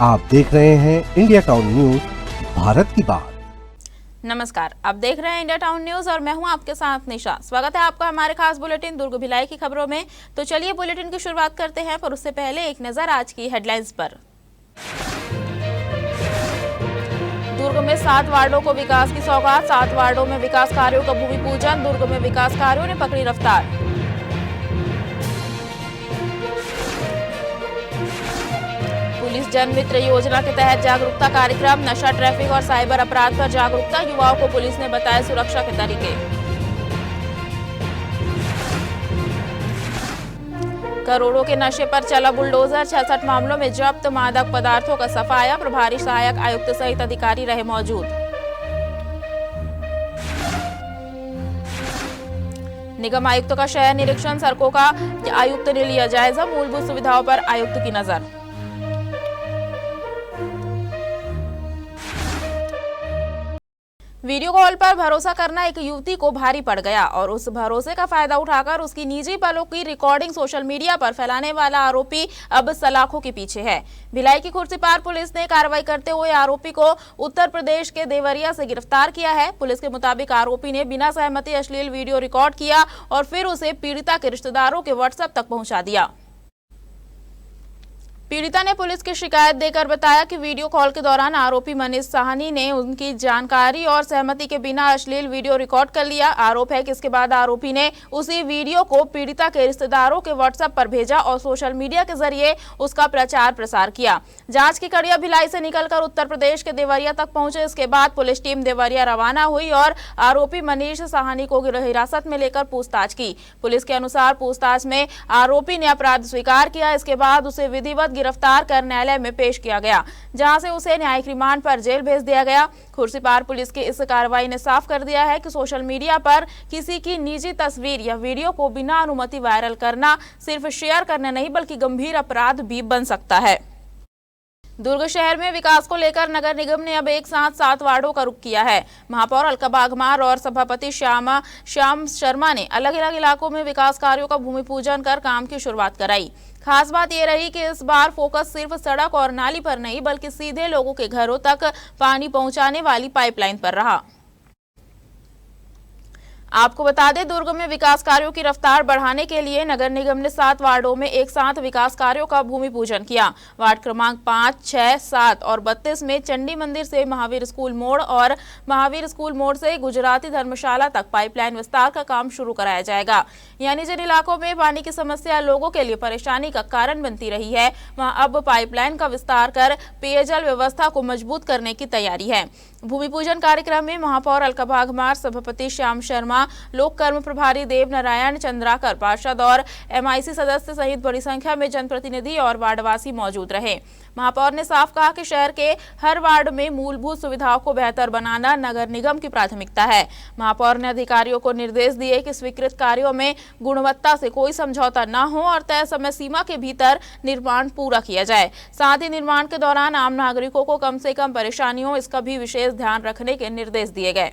आप देख रहे हैं इंडिया टाउन न्यूज, भारत की बात। नमस्कार, आप देख रहे हैं इंडिया टाउन न्यूज और मैं हूं आपके साथ निशा। स्वागत है आपका हमारे खास बुलेटिन दुर्ग भिलाई की खबरों में। तो चलिए बुलेटिन की शुरुआत करते हैं, पर उससे पहले एक नजर आज की हेडलाइंस पर। दुर्ग में 7 वार्डों को विकास की सौगात, 7 वार्डों में विकास कार्यों का भूमि पूजन। दुर्ग में विकास कार्यों ने पकड़ी रफ्तार। पुलिस जन मित्र योजना के तहत जागरूकता कार्यक्रम, नशा, ट्रैफिक और साइबर अपराध पर जागरूकता। युवाओं को पुलिस ने बताए सुरक्षा के तरीके। करोड़ों के नशे पर चला बुलडोजर, 66 मामलों में जब्त। मादक पदार्थों का सफाया, प्रभारी सहायक आयुक्त सहित अधिकारी रहे मौजूद। निगम आयुक्त का शहर निरीक्षण, सड़कों का आयुक्त ने लिया जायजा। मूलभूत सुविधाओं पर आयुक्त की नजर। वीडियो कॉल पर भरोसा करना एक युवती को भारी पड़ गया और उस भरोसे का फायदा उठाकर उसकी निजी पलों की रिकॉर्डिंग सोशल मीडिया पर फैलाने वाला आरोपी अब सलाखों के पीछे है। भिलाई की खुर्सीपार पुलिस ने कार्रवाई करते हुए आरोपी को उत्तर प्रदेश के देवरिया से गिरफ्तार किया है। पुलिस के मुताबिक आरोपी ने बिना सहमति अश्लील वीडियो रिकॉर्ड किया और फिर उसे पीड़िता के रिश्तेदारों के व्हाट्सएप तक पहुंचा दिया। पीड़िता ने पुलिस की शिकायत देकर बताया कि वीडियो कॉल के दौरान आरोपी मनीष साहनी ने उनकी जानकारी और सहमति के बिना अश्लील वीडियो रिकॉर्ड कर लिया। आरोप है कि इसके बाद आरोपी ने उसी वीडियो को पीड़िता के रिश्तेदारों के व्हाट्सएप पर भेजा और सोशल मीडिया के जरिए उसका प्रचार प्रसार किया। जांच की कड़ियां भिलाई से निकलकर उत्तर प्रदेश के देवरिया तक पहुंचे। इसके बाद पुलिस टीम देवरिया रवाना हुई और आरोपी मनीष साहनी को हिरासत में लेकर पूछताछ की। पुलिस के अनुसार पूछताछ में आरोपी ने अपराध स्वीकार किया। इसके बाद उसे विधिवत गिरफ्तार कर न्यायालय में पेश किया गया, जहां से उसे न्यायिक रिमांड पर जेल भेज दिया गया। खुर्सीपार पुलिस की इस कार्रवाई ने साफ कर दिया है कि सोशल मीडिया पर किसी की निजी तस्वीर या वीडियो को बिना अनुमति वायरल करना सिर्फ शेयर करना नहीं बल्कि गंभीर अपराध भी बन सकता है। दुर्ग शहर में विकास को लेकर नगर निगम ने अब एक साथ 7 वार्डों का रुख किया है। महापौर अलका बागमार और सभापति श्याम शर्मा ने अलग अलग इलाकों में विकास कार्यों का भूमि पूजन कर काम की शुरुआत कराई। खास बात यह रही कि इस बार फोकस सिर्फ सड़क और नाली पर नहीं बल्कि सीधे लोगों के घरों तक पानी पहुंचाने वाली पाइपलाइन पर रहा। आपको बता दें, दुर्ग में विकास कार्यों की रफ्तार बढ़ाने के लिए नगर निगम ने 7 वार्डों में एक साथ विकास कार्यों का भूमि पूजन किया। वार्ड क्रमांक 5, 6, 7 और 32 में चंडी मंदिर से महावीर स्कूल मोड़ और महावीर स्कूल मोड़ से गुजराती धर्मशाला तक पाइपलाइन विस्तार का काम शुरू कराया जाएगा। यानी जिन इलाकों में पानी की समस्या लोगों के लिए परेशानी का कारण बनती रही है, वहां अब पाइपलाइन का विस्तार कर पेयजल व्यवस्था को मजबूत करने की तैयारी है। भूमि पूजन कार्यक्रम में महापौर अलका बागमार, सभापति श्याम शर्मा, लोक कर्म प्रभारी देव नारायण चंद्राकर, पार्षद और MIC सदस्य सहित बड़ी संख्या में जनप्रतिनिधि और वार्डवासी मौजूद रहे। महापौर ने साफ कहा कि शहर के हर वार्ड में मूलभूत सुविधाओं को बेहतर बनाना नगर निगम की प्राथमिकता है। महापौर ने अधिकारियों को निर्देश दिए कि स्वीकृत कार्यों में गुणवत्ता से कोई समझौता न हो और तय समय सीमा के भीतर निर्माण पूरा किया जाए। साथ ही निर्माण के दौरान आम नागरिकों को कम से कम परेशानी हो, इसका भी विशेष ध्यान रखने के निर्देश दिए गए।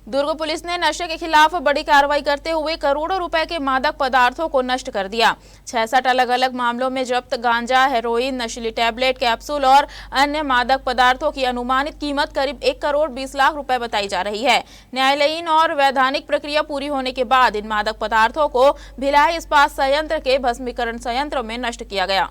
दुर्ग पुलिस ने नशे के खिलाफ बड़ी कार्रवाई करते हुए करोड़ों रुपए के मादक पदार्थों को नष्ट कर दिया। 66 अलग अलग मामलों में जब्त गांजा, हेरोइन, नशीली टैबलेट, कैप्सूल और अन्य मादक पदार्थों की अनुमानित कीमत करीब 1 करोड़ 20 लाख रुपए बताई जा रही है। न्यायालयीन और वैधानिक प्रक्रिया पूरी होने के बाद इन मादक पदार्थों को भिलाई इस्पात संयंत्र के भस्मीकरण संयंत्र में नष्ट किया गया।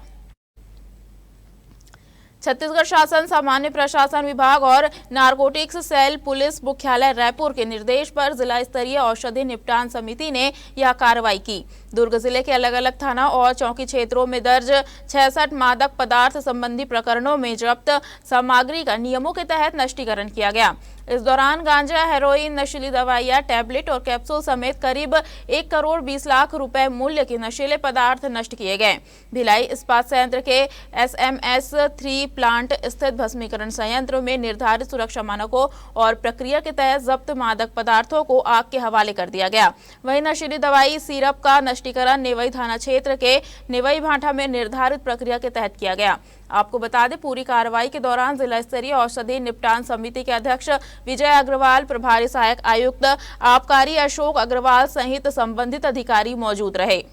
छत्तीसगढ़ शासन सामान्य प्रशासन विभाग और नारकोटिक्स सेल पुलिस मुख्यालय रायपुर के निर्देश पर जिला स्तरीय औषधि निपटान समिति ने यह कार्रवाई की। दुर्ग जिले के अलग अलग थाना और चौकी क्षेत्रों में दर्ज 66 मादक पदार्थ संबंधी प्रकरणों में जब्त सामग्री का नियमों के तहत नष्टीकरण किया गया। इस दौरान गांजा, हेरोइन, नशीली दवाइयां, टैबलेट और कैप्सूल समेत करीब 1 करोड़ 20 लाख रुपए मूल्य के नशीले पदार्थ नष्ट किए गए। भिलाई इस्पात संयंत्र के SMS 3 प्लांट स्थित भस्मीकरण संयंत्र में निर्धारित सुरक्षा मानकों और प्रक्रिया के तहत जब्त मादक पदार्थों को आग के हवाले कर दिया गया। वहीं नशीली दवाई सिरप का नष्टीकरण नेवई थाना क्षेत्र के नेवई भाटा में निर्धारित प्रक्रिया के तहत किया गया। आपको बता दें, पूरी कार्रवाई के दौरान जिला स्तरीय औषधि निपटान समिति के अध्यक्ष विजय अग्रवाल, प्रभारी सहायक आयुक्त आबकारी अशोक अग्रवाल सहित संबंधित अधिकारी मौजूद रहे।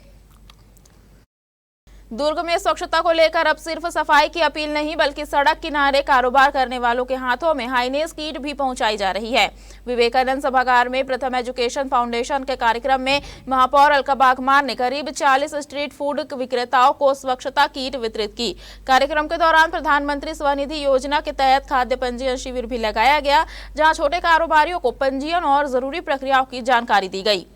दुर्ग में स्वच्छता को लेकर अब सिर्फ सफाई की अपील नहीं बल्कि सड़क किनारे कारोबार करने वालों के हाथों में हाइनेस किट भी पहुंचाई जा रही है। विवेकानंद सभागार में प्रथम एजुकेशन फाउंडेशन के कार्यक्रम में महापौर अलका बागमार ने करीब 40 स्ट्रीट फूड विक्रेताओं को स्वच्छता किट वितरित की। कार्यक्रम के दौरान प्रधानमंत्री स्वनिधि योजना के तहत खाद्य पंजीयन शिविर भी लगाया गया, जहाँ छोटे कारोबारियों को पंजीयन और जरूरी प्रक्रियाओं की जानकारी दी गई।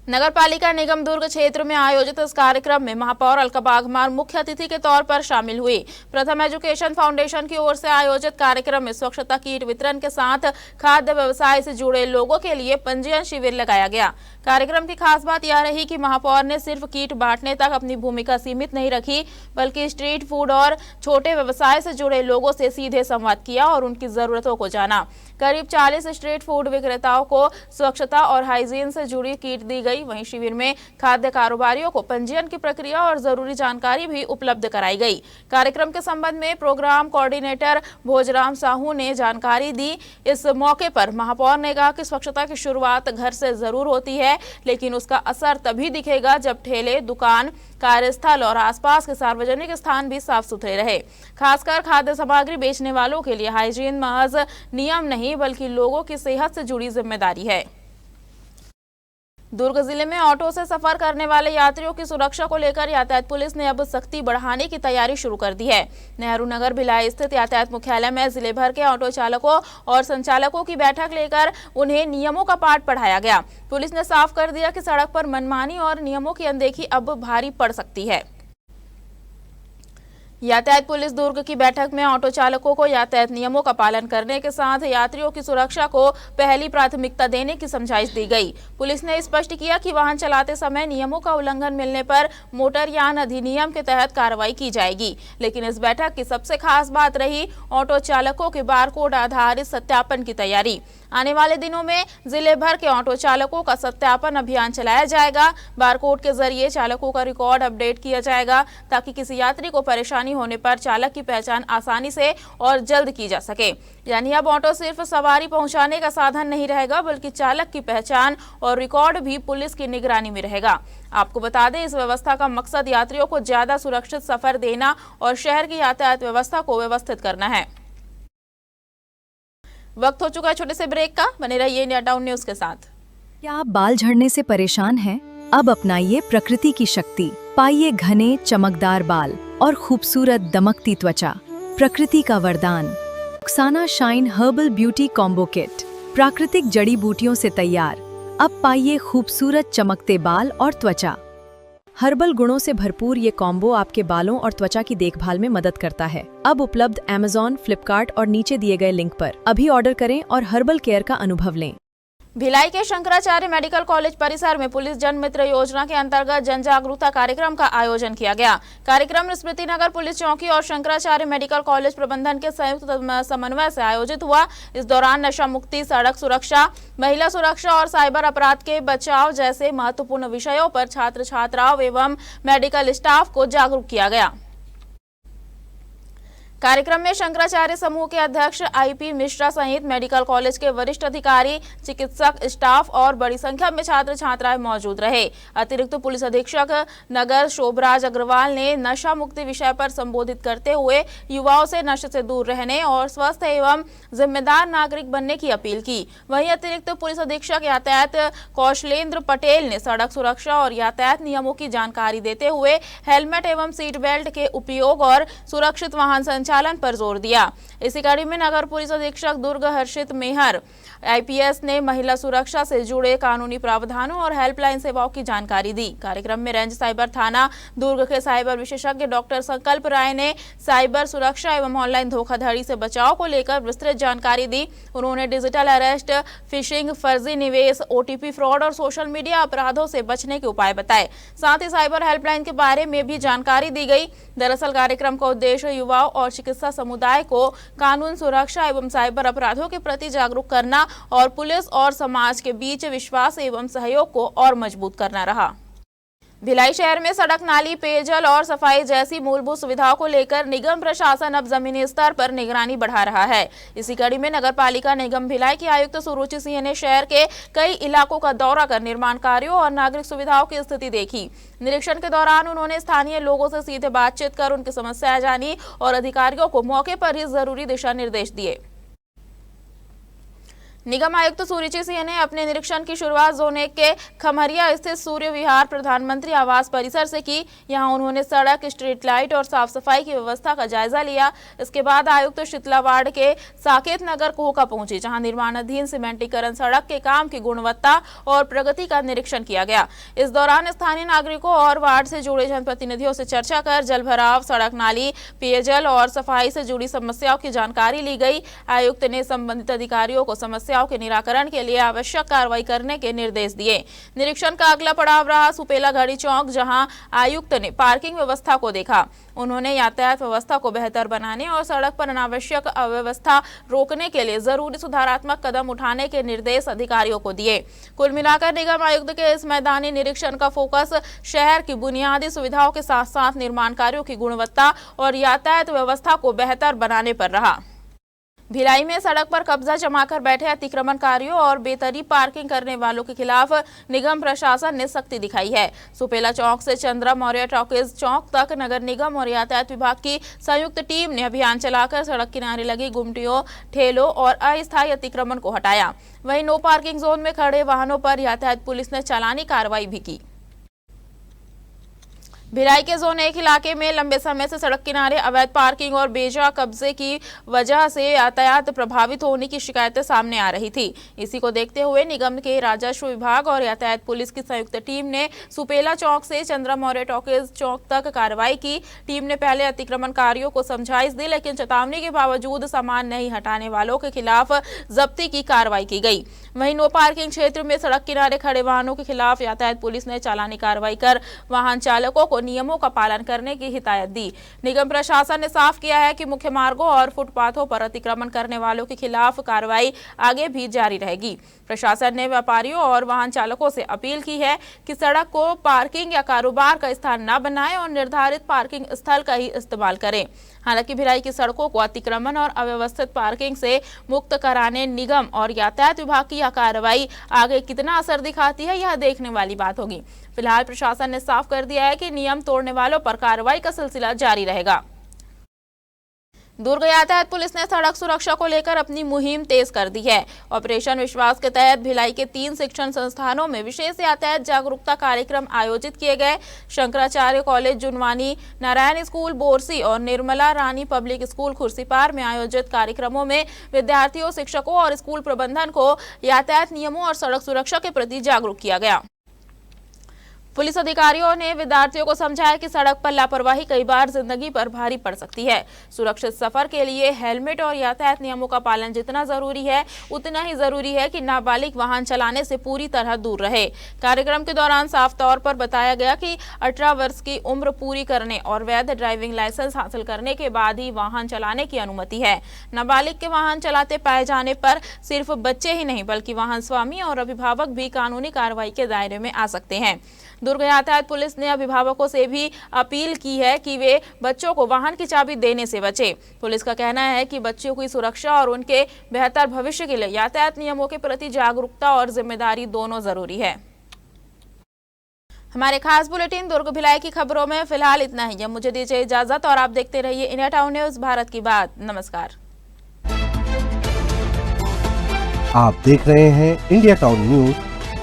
नगर पालिका निगम दुर्ग क्षेत्र में आयोजित इस कार्यक्रम में महापौर अलका बागमार मुख्य अतिथि के तौर पर शामिल हुई। प्रथम एजुकेशन फाउंडेशन की ओर से आयोजित कार्यक्रम में स्वच्छता किट वितरण के साथ खाद्य व्यवसाय से जुड़े लोगों के लिए पंजीयन शिविर लगाया गया। कार्यक्रम की खास बात यह रही कि महापौर ने सिर्फ किट बांटने तक अपनी भूमिका सीमित नहीं रखी, बल्कि स्ट्रीट फूड और छोटे व्यवसाय से जुड़े लोगों से सीधे संवाद किया और उनकी जरूरतों को जाना। करीब 40 स्ट्रीट फूड विक्रेताओं को स्वच्छता और हाइजीन से जुड़ी किट दी गई। वहीं शिविर में खाद्य कारोबारियों को पंजीयन की प्रक्रिया और जरूरी जानकारी भी उपलब्ध कराई गई। कार्यक्रम के संबंध में प्रोग्राम कोऑर्डिनेटर भोजराम साहू ने जानकारी दी। इस मौके पर महापौर ने कहा कि स्वच्छता की शुरुआत घर से जरूर होती है, लेकिन उसका असर तभी दिखेगा जब ठेले, दुकान, कार्यस्थल और आसपास के सार्वजनिक स्थान भी साफ सुथरे रहे। खासकर खाद्य सामग्री बेचने वालों के लिए हाइजीन महज नियम नहीं बल्कि लोगों की सेहत से जुड़ी जिम्मेदारी है। दुर्ग जिले में ऑटो से सफर करने वाले यात्रियों की सुरक्षा को लेकर यातायात पुलिस ने अब सख्ती बढ़ाने की तैयारी शुरू कर दी है। नेहरू नगर भिलाई स्थित यातायात मुख्यालय में जिले भर के ऑटो चालकों और संचालकों की बैठक लेकर उन्हें नियमों का पाठ पढ़ाया गया। पुलिस ने साफ कर दिया कि सड़क पर मनमानी और नियमों की अनदेखी अब भारी पड़ सकती है। यातायात पुलिस दुर्ग की बैठक में ऑटो चालकों को यातायात नियमों का पालन करने के साथ यात्रियों की सुरक्षा को पहली प्राथमिकता देने की समझाइश दी गई। पुलिस ने स्पष्ट किया कि वाहन चलाते समय नियमों का उल्लंघन मिलने पर मोटरयान अधिनियम के तहत कार्रवाई की जाएगी। लेकिन इस बैठक की सबसे खास बात रही ऑटो चालकों के बारकोड आधारित सत्यापन की तैयारी। आने वाले दिनों में जिले भर के ऑटो चालकों का सत्यापन अभियान चलाया जाएगा। बारकोड के जरिए चालकों का रिकॉर्ड अपडेट किया जाएगा ताकि किसी यात्री को परेशानी होने पर चालक की पहचान आसानी से और जल्द की जा सके। यानी अब ऑटो सिर्फ सवारी पहुंचाने का साधन नहीं रहेगा बल्कि चालक की पहचान और रिकॉर्ड भी पुलिस की निगरानी में रहेगा। आपको बता दें, इस व्यवस्था का मकसद यात्रियों को ज्यादा सुरक्षित सफर देना और शहर की यातायात व्यवस्था को व्यवस्थित करना है। वक्त हो चुका है छोटे से ब्रेक का। बने रहिए इंडिया टाउन न्यूज के साथ। क्या आप बाल झड़ने से परेशान हैं? अब अपनाइए प्रकृति की शक्ति, पाइए घने चमकदार बाल और खूबसूरत दमकती त्वचा। प्रकृति का वरदान Rukhsana shine herbal beauty combo kit, प्राकृतिक जड़ी बूटियों से तैयार। अब पाइए खूबसूरत चमकते बाल और त्वचा। हर्बल गुणों से भरपूर ये कॉम्बो आपके बालों और त्वचा की देखभाल में मदद करता है। अब उपलब्ध Amazon, फ्लिपकार्ट और नीचे दिए गए लिंक पर अभी ऑर्डर करें और हर्बल केयर का अनुभव लें। भिलाई के शंकराचार्य मेडिकल कॉलेज परिसर में पुलिस जन मित्र योजना के अंतर्गत जन जागरूकता कार्यक्रम का आयोजन किया गया। कार्यक्रम स्मृति नगर पुलिस चौकी और शंकराचार्य मेडिकल कॉलेज प्रबंधन के संयुक्त समन्वय से आयोजित हुआ। इस दौरान नशा मुक्ति, सड़क सुरक्षा, महिला सुरक्षा और साइबर अपराध के बचाव जैसे महत्वपूर्ण विषयों पर छात्र छात्राओं एवं मेडिकल स्टाफ को जागरूक किया गया। कार्यक्रम में शंकराचार्य समूह के अध्यक्ष IP मिश्रा सहित मेडिकल कॉलेज के वरिष्ठ अधिकारी, चिकित्सक, स्टाफ और बड़ी संख्या में छात्र छात्राएं मौजूद रहे। अतिरिक्त पुलिस अधीक्षक नगर शोभराज अग्रवाल ने नशा मुक्ति विषय पर संबोधित करते हुए युवाओं से नशे से दूर रहने और स्वस्थ एवं जिम्मेदार नागरिक बनने की अपील की। वहीं अतिरिक्त पुलिस अधीक्षक यातायात कौशलेंद्र पटेल ने सड़क सुरक्षा और यातायात नियमों की जानकारी देते हुए हेलमेट एवं सीट बेल्ट के उपयोग और सुरक्षित वाहन संचालन पर जोर दिया। इसी कड़ी में नगर पुलिस अधीक्षक दुर्ग हर्षित मेहर IPS ने महिला सुरक्षा से जुड़े कानूनी प्रावधानों और हेल्पलाइन सेवाओं की जानकारी दी। कार्यक्रम में रेंज साइबर थाना दुर्ग के साइबर विशेषज्ञ डॉक्टर संकल्प राय ने साइबर सुरक्षा एवं ऑनलाइन धोखाधड़ी से बचाव को लेकर विस्तृत जानकारी दी। उन्होंने डिजिटल अरेस्ट, फिशिंग, फर्जी निवेश, OTP फ्रॉड और सोशल मीडिया अपराधों से बचने के उपाय बताए। साथ ही साइबर हेल्पलाइन के बारे में भी जानकारी दी गई। दरअसल कार्यक्रम का उद्देश्य युवाओं और चिकित्सा समुदाय को कानून सुरक्षा एवं साइबर अपराधों के प्रति जागरूक करना और पुलिस और समाज के बीच विश्वास एवं सहयोग को और मजबूत करना रहा। भिलाई शहर में सड़क, नाली, पेयजल और सफाई जैसी मूलभूत सुविधाओं को लेकर निगम प्रशासन अब जमीनी स्तर पर निगरानी बढ़ा रहा है। इसी कड़ी में नगर पालिका निगम भिलाई की आयुक्त सुरुचि सिंह ने शहर के कई इलाकों का दौरा कर निर्माण कार्यों और नागरिक सुविधाओं की स्थिति देखी। निरीक्षण के दौरान उन्होंने स्थानीय लोगों से सीधे बातचीत कर उनकी समस्याएं जानी और अधिकारियों को मौके पर ही जरूरी दिशा निर्देश दिए। निगम आयुक्त सुरुचि सिंह ने अपने निरीक्षण की शुरुआत जोन 1 के खमरिया स्थित सूर्य विहार प्रधानमंत्री आवास परिसर से की। यहां उन्होंने सड़क, स्ट्रीट लाइट और साफ सफाई की व्यवस्था का जायजा लिया। इसके बाद आयुक्त शीतला वार्ड के साकेत नगर कोहका पहुंचे, जहां निर्माणाधीन सीमेंटीकरण सड़क के काम की गुणवत्ता और प्रगति का निरीक्षण किया गया। इस दौरान स्थानीय नागरिकों और वार्ड से जुड़े जनप्रतिनिधियों से चर्चा कर जलभराव, सड़क, नाली, पेयजल और सफाई से जुड़ी समस्याओं की जानकारी ली गई। आयुक्त ने संबंधित अधिकारियों को समस्याओं के निराकरण के लिए आवश्यक कार्रवाई करने के निर्देश दिए। निरीक्षण का अगला पड़ाव रहा सुपेला घड़ी चौक, जहां आयुक्त ने पार्किंग व्यवस्था को देखा। उन्होंने यातायात व्यवस्था को बेहतर बनाने और सड़क पर अनावश्यक अव्यवस्था रोकने के लिए जरूरी सुधारात्मक कदम उठाने के निर्देश अधिकारियों को दिए। कुल मिलाकर निगम आयुक्त के इस मैदानी निरीक्षण का फोकस शहर की बुनियादी सुविधाओं के साथ साथ निर्माण कार्यों की गुणवत्ता और यातायात व्यवस्था को बेहतर बनाने पर रहा। भिलाई में सड़क पर कब्जा जमाकर बैठे अतिक्रमणकारियों और बेतरतीब पार्किंग करने वालों के खिलाफ निगम प्रशासन ने सख्ती दिखाई है। सुपेला चौक से चंद्रा मौर्य टॉकीज चौक तक नगर निगम और यातायात विभाग की संयुक्त टीम ने अभियान चलाकर सड़क किनारे लगी गुमटियों, ठेलों और अस्थायी अतिक्रमण को हटाया। वहीं नो पार्किंग जोन में खड़े वाहनों पर यातायात पुलिस ने चालानी कार्रवाई भी की। भिलाई के जोन 1 इलाके में लंबे समय से सड़क किनारे अवैध पार्किंग और बेजा कब्जे की वजह से यातायात प्रभावित होने की शिकायतें सामने आ रही थी। इसी को देखते हुए निगम के राजस्व विभाग और यातायात पुलिस की संयुक्त टीम ने सुपेला चौक से चंद्रा मौर्य टॉकीज चौक तक कार्रवाई की। टीम ने पहले अतिक्रमणकारियों को समझाइश दी, लेकिन चेतावनी के बावजूद सामान नहीं हटाने वालों के खिलाफ जब्ती की कार्रवाई की गई। वहीं नो पार्किंग क्षेत्र में सड़क किनारे खड़े वाहनों के खिलाफ यातायात पुलिस ने चालानी कार्रवाई कर वाहन चालकों को नियमों का पालन करने की हिदायत दी। निगम प्रशासन ने साफ किया है कि मुख्य मार्गों और फुटपाथों पर अतिक्रमण करने वालों के खिलाफ कार्रवाई आगे भी जारी रहेगी। प्रशासन ने व्यापारियों और वाहन चालकों से अपील की है कि सड़क को पार्किंग या कारोबार का स्थान न बनाएं और निर्धारित पार्किंग स्थल का ही इस्तेमाल करें। हालांकि भिलाई की सड़कों को अतिक्रमण और अव्यवस्थित पार्किंग से मुक्त कराने निगम और यातायात विभाग की यह कार्रवाई आगे कितना असर दिखाती है, यह देखने वाली बात होगी। फिलहाल प्रशासन ने साफ कर दिया है कि नियम तोड़ने वालों पर कार्रवाई का सिलसिला जारी रहेगा। दुर्ग यातायात पुलिस ने सड़क सुरक्षा को लेकर अपनी मुहिम तेज कर दी है। ऑपरेशन विश्वास के तहत भिलाई के 3 शिक्षण संस्थानों में विशेष यातायात जागरूकता कार्यक्रम आयोजित किए गए। शंकराचार्य कॉलेज जुनवानी, नारायण स्कूल बोरसी और निर्मला रानी पब्लिक स्कूल खुर्सीपार में आयोजित कार्यक्रमों में विद्यार्थियों, शिक्षकों और स्कूल प्रबंधन को यातायात नियमों और सड़क सुरक्षा के प्रति जागरूक किया गया। पुलिस अधिकारियों ने विद्यार्थियों को समझाया कि सड़क पर लापरवाही कई बार जिंदगी पर भारी पड़ सकती है। सुरक्षित सफर के लिए हेलमेट और यातायात नियमों का पालन जितना जरूरी है, उतना ही जरूरी है कि नाबालिग वाहन चलाने से पूरी तरह दूर रहे। कार्यक्रम के दौरान साफ तौर पर बताया गया कि 18 वर्ष की उम्र पूरी करने और वैध ड्राइविंग लाइसेंस हासिल करने के बाद ही वाहन चलाने की अनुमति है। नाबालिग के वाहन चलाते पाए जाने पर सिर्फ बच्चे ही नहीं बल्कि वाहन स्वामी और अभिभावक भी कानूनी कार्रवाई के दायरे में आ सकते हैं। दुर्ग यातायात पुलिस ने अभिभावकों से भी अपील की है कि वे बच्चों को वाहन की चाबी देने से बचें। पुलिस का कहना है कि बच्चों की सुरक्षा और उनके बेहतर भविष्य के लिए यातायात नियमों के प्रति जागरूकता और जिम्मेदारी दोनों जरूरी है। हमारे खास बुलेटिन दुर्ग भिलाई की खबरों में फिलहाल इतना ही। अब मुझे दीजिए इजाजत और आप देखते रहिए इंडिया टाउन न्यूज, भारत की बात। नमस्कार। आप देख रहे हैं इंडिया टाउन न्यूज,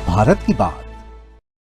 भारत की बात।